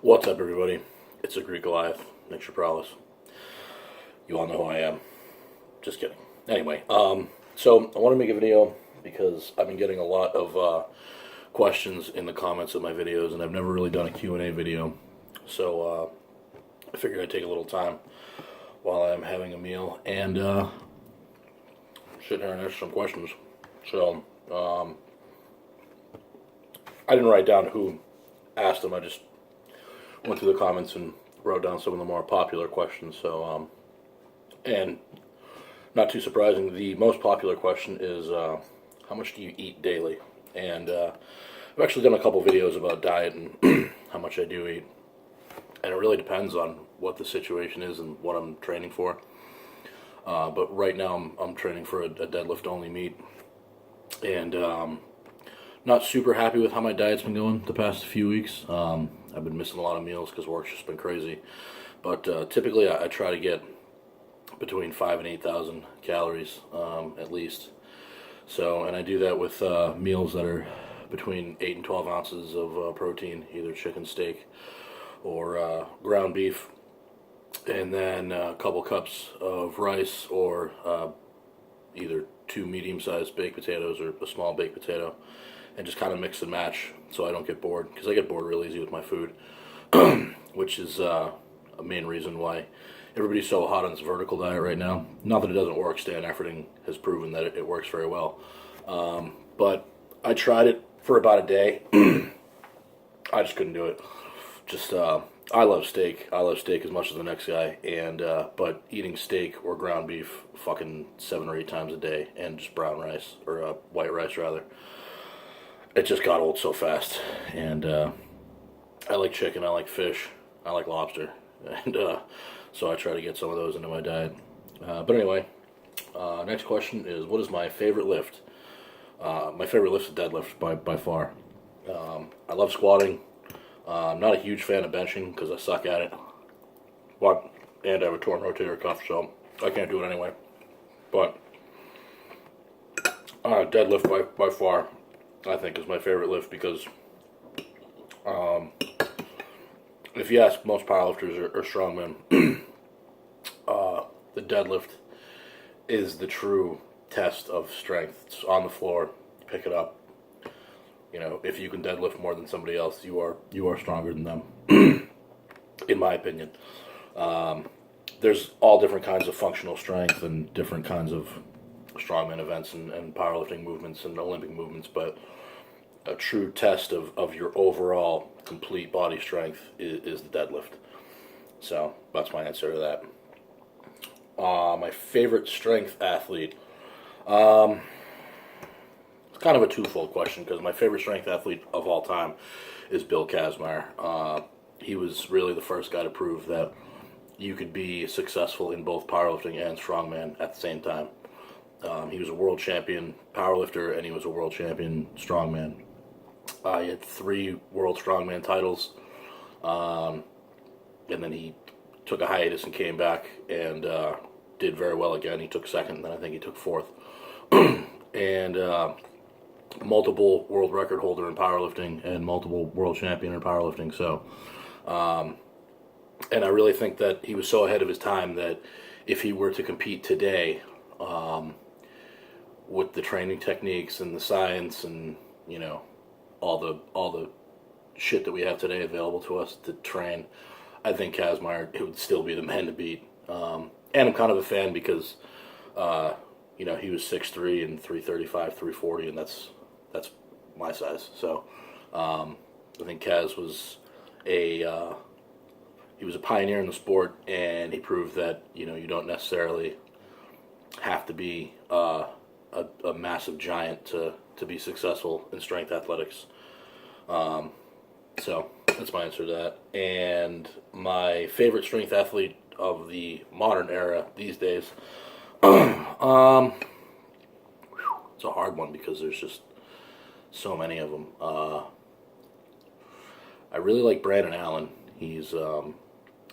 What's up, everybody? It's a Greek Goliath, Nature Prowess. You all know who I am. Just kidding. Anyway, so I want to make a video because I've been getting a lot of questions in the comments of my videos, and I've never really done a Q&A video. So I figured I'd take a little time while I'm having a meal and sit here and answer some questions. So I didn't write down who asked them. I just went through the comments and wrote down some of the more popular questions. So, and not too surprising, the most popular question is, how much do you eat daily? And I've actually done a couple videos about diet and how much I do eat. And it really depends on what the situation is and what I'm training for. But right now I'm training for a deadlift only meet. And not super happy with how my diet's been going the past few weeks. I've been missing a lot of meals because work's just been crazy. But typically I try to get between 5,000 and 8,000 calories at least. So, and I do that with meals that are between 8 and 12 ounces of protein, either chicken, steak, or ground beef. And then a couple cups of rice, or either 2 medium-sized baked potatoes or a small baked potato, and just kind of mix and match so I don't get bored, because I get bored real easy with my food, which is a main reason why everybody's so hot on this vertical diet right now. Not that it doesn't work. Stan Efforting has proven that it works very well. But I tried it for about a day. I just couldn't do it. Just I love steak. I love steak as much as the next guy, and but eating steak or ground beef fucking 7 or 8 times a day, and just brown rice, or white rice rather, it just got old so fast. And I like chicken, I like fish, I like lobster, and so I try to get some of those into my diet. But anyway, next question is, what is my favorite lift? My favorite lift is deadlift by far. I love squatting. I'm not a huge fan of benching because I suck at it. And I have a torn rotator cuff, so I can't do it anyway. But deadlift by far, I think, is my favorite lift, because if you ask most powerlifters or strongmen, the deadlift is the true test of strength. It's on the floor, pick it up. You know, if you can deadlift more than somebody else, you are stronger than them, in my opinion. There's all different kinds of functional strength and different kinds of strongman events and powerlifting movements and Olympic movements, but a true test of your overall complete body strength is the deadlift. So that's my answer to that. My favorite strength athlete. It's kind of a twofold question, because my favorite strength athlete of all time is Bill Kazmaier. He was really the first guy to prove that you could be successful in both powerlifting and strongman at the same time. He was a world champion powerlifter, and he was a world champion strongman. He had 3 world strongman titles, and then he took a hiatus and came back and did very well again. He took second, and then I think he took fourth. And multiple world record holder in powerlifting and multiple world champion in powerlifting. So, and I really think that he was so ahead of his time that if he were to compete today, with the training techniques and the science and, you know, all the shit that we have today available to us to train, I think Kazmaier, it would still be the man to beat. And I'm kind of a fan because, you know, he was 6'3" and 335, 340, and that's my size. So I think Kaz was he was a pioneer in the sport, and he proved that, you know, you don't necessarily have to be a massive giant to be successful in strength athletics. So that's my answer to that. And my favorite strength athlete of the modern era these days, it's a hard one because there's just so many of them. I really like Brandon Allen. He's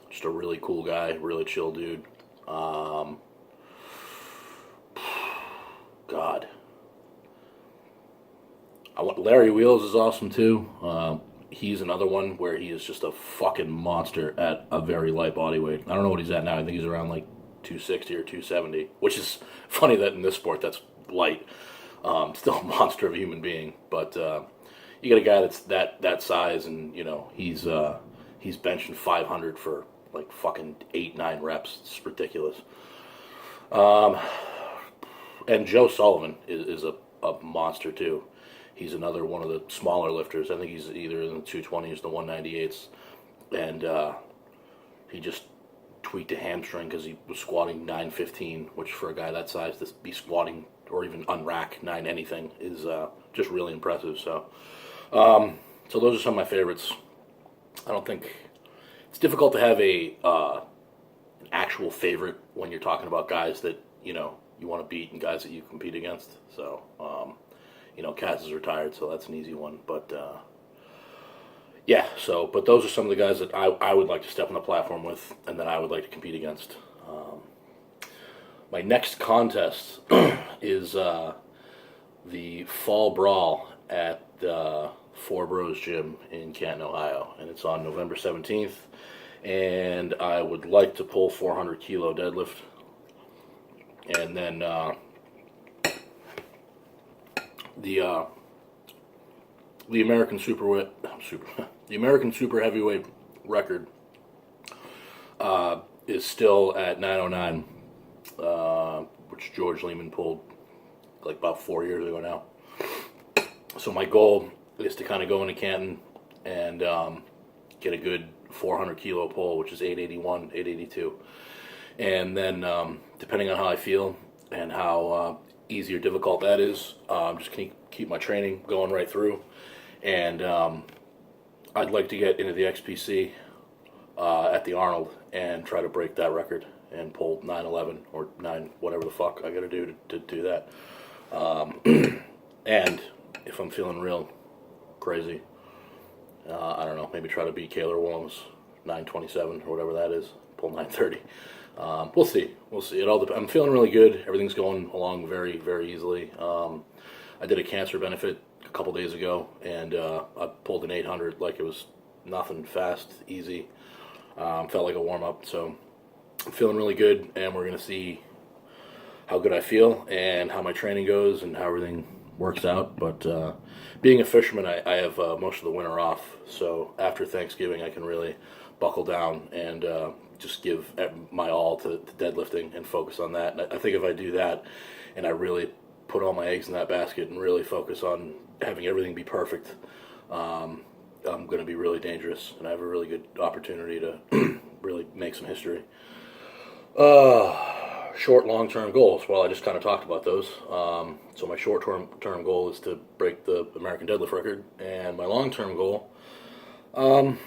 just a really cool guy, really chill dude. God, Larry Wheels is awesome too. he's another one where he is just a fucking monster at a very light body weight. I don't know what he's at now. I think he's around like 260 or 270, which is funny that in this sport that's light. Still a monster of a human being, but you got a guy that's that size, and he's benching 500 for like fucking 8-9 reps. It's ridiculous. And Joe Sullivan is a monster too. He's another one of the smaller lifters. I think he's either in the 220s, the 198s, and he just tweaked a hamstring because he was squatting 915, which for a guy that size to be squatting or even unrack 9 anything is just really impressive. So those are some of my favorites. I don't think it's difficult to have an actual favorite when you're talking about guys that you want to beat and guys that you compete against. So. Kaz is retired, so that's an easy one. But, but those are some of the guys that I would like to step on the platform with and that I would like to compete against. My next contest is the Fall Brawl at the Four Bros Gym in Canton, Ohio. And it's on November 17th. And I would like to pull 400 kilo deadlift. And then... The American the American super heavyweight record is still at 909, which George Lehman pulled like about 4 years ago now. So my goal is to kind of go into Canton and get a good 400 kilo pull, which is 881, 882, and then depending on how I feel and how easy or difficult that is, I'm just going to keep my training going right through, and I'd like to get into the XPC at the Arnold and try to break that record and pull 911 or 9 whatever the fuck I got to do to do that. And if I'm feeling real crazy, I don't know, maybe try to beat Kaylor Williams 927 or whatever that is, pull 930. We'll see. It all depends. I'm feeling really good. Everything's going along very, very easily. I did a cancer benefit a couple days ago, and I pulled an 800 like it was nothing, fast, easy. Felt like a warm-up, so I'm feeling really good, and we're going to see how good I feel and how my training goes and how everything works out. But being a fisherman, I have most of the winter off, so after Thanksgiving I can really buckle down and just give my all to deadlifting and focus on that. And I think if I do that and I really put all my eggs in that basket and really focus on having everything be perfect, I'm going to be really dangerous, and I have a really good opportunity to really make some history. Short, long-term goals. Well, I just kind of talked about those. So my short-term goal is to break the American deadlift record, and my long-term goal, I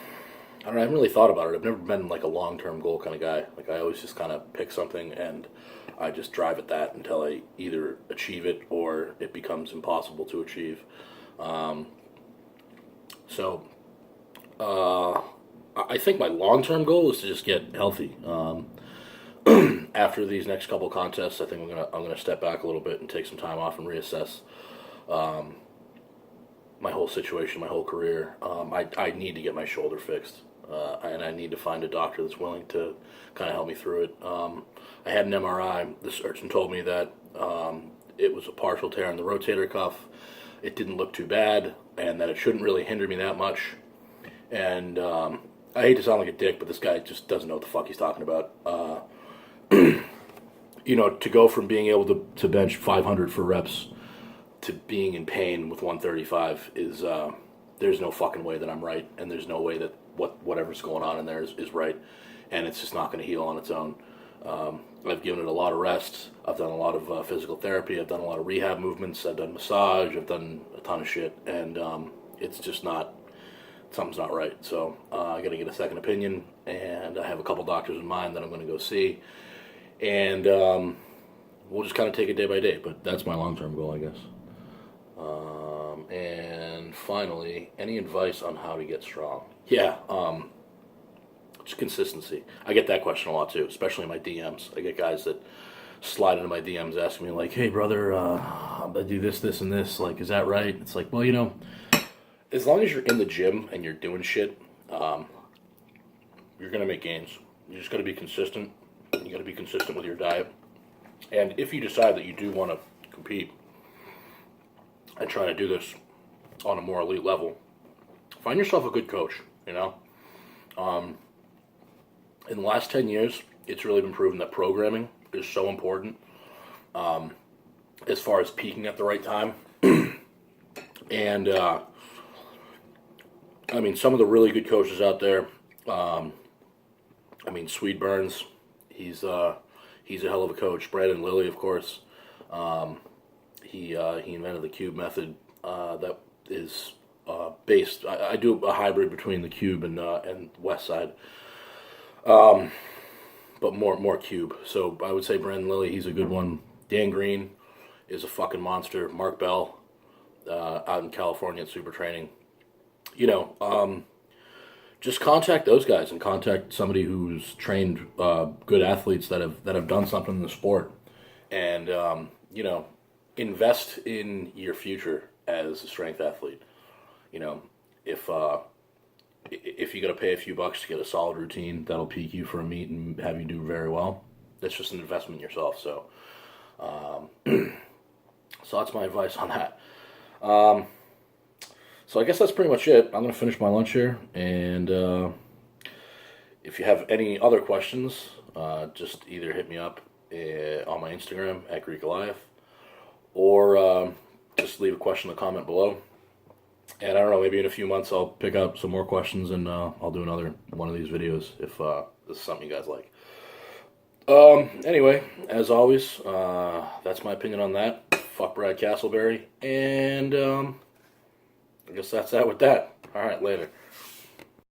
haven't really thought about it. I've never been like a long-term goal kind of guy. Like I always just kind of pick something and I just drive at that until I either achieve it or it becomes impossible to achieve. I think my long-term goal is to just get healthy. After these next couple contests, I think I'm gonna step back a little bit and take some time off and reassess my whole situation, my whole career. I need to get my shoulder fixed. And I need to find a doctor that's willing to kind of help me through it. I had an MRI. The surgeon told me that it was a partial tear in the rotator cuff. It didn't look too bad, and that it shouldn't really hinder me that much. And I hate to sound like a dick, but this guy just doesn't know what the fuck he's talking about. To go from being able to bench 500 for reps to being in pain with 135 is there's no fucking way that I'm right, and there's no way that whatever's going on in there is right, and it's just not going to heal on its own. I've given it a lot of rest. I've done a lot of physical therapy. I've done a lot of rehab movements. I've done massage. I've done a ton of shit, and it's just something's not right. So I got to get a second opinion, and I have a couple doctors in mind that I'm going to go see, and we'll just kind of take it day by day. But that's my long-term goal, I guess. And finally, any advice on how to get strong? Yeah, just consistency. I get that question a lot too, especially in my DMs. I get guys that slide into my DMs asking me like, "Hey brother, I do this, and this. Like, is that right?" It's like, well, as long as you're in the gym and you're doing shit, you're gonna make gains. You just gotta be consistent. You gotta be consistent with your diet. And if you decide that you do want to compete and try to do this on a more elite level, find yourself a good coach. You know, in the last 10 years, it's really been proven that programming is so important as far as peaking at the right time. And I mean, some of the really good coaches out there. I mean, Swede Burns, he's a hell of a coach. Brandon Lilly, of course, he invented the cube method that is based. I do a hybrid between the cube and West Side, but more cube. So I would say Brandon Lilly, he's a good one. Dan Green is a fucking monster. Mark Bell, out in California at Super Training. You know, just contact those guys and contact somebody who's trained good athletes that have done something in the sport, and you know, invest in your future as a strength athlete. You know, if you got to pay a few bucks to get a solid routine that'll peak you for a meet and have you do very well, that's just an investment in yourself. So, so that's my advice on that. So I guess that's pretty much it. I'm going to finish my lunch here, and if you have any other questions, just either hit me up on my Instagram at Greek Goliath, or just leave a question in the comment below. And I don't know, maybe in a few months I'll pick up some more questions and I'll do another one of these videos if this is something you guys like. Anyway, as always, that's my opinion on that. Fuck Brad Castleberry, and I guess that's that with that. All right, later.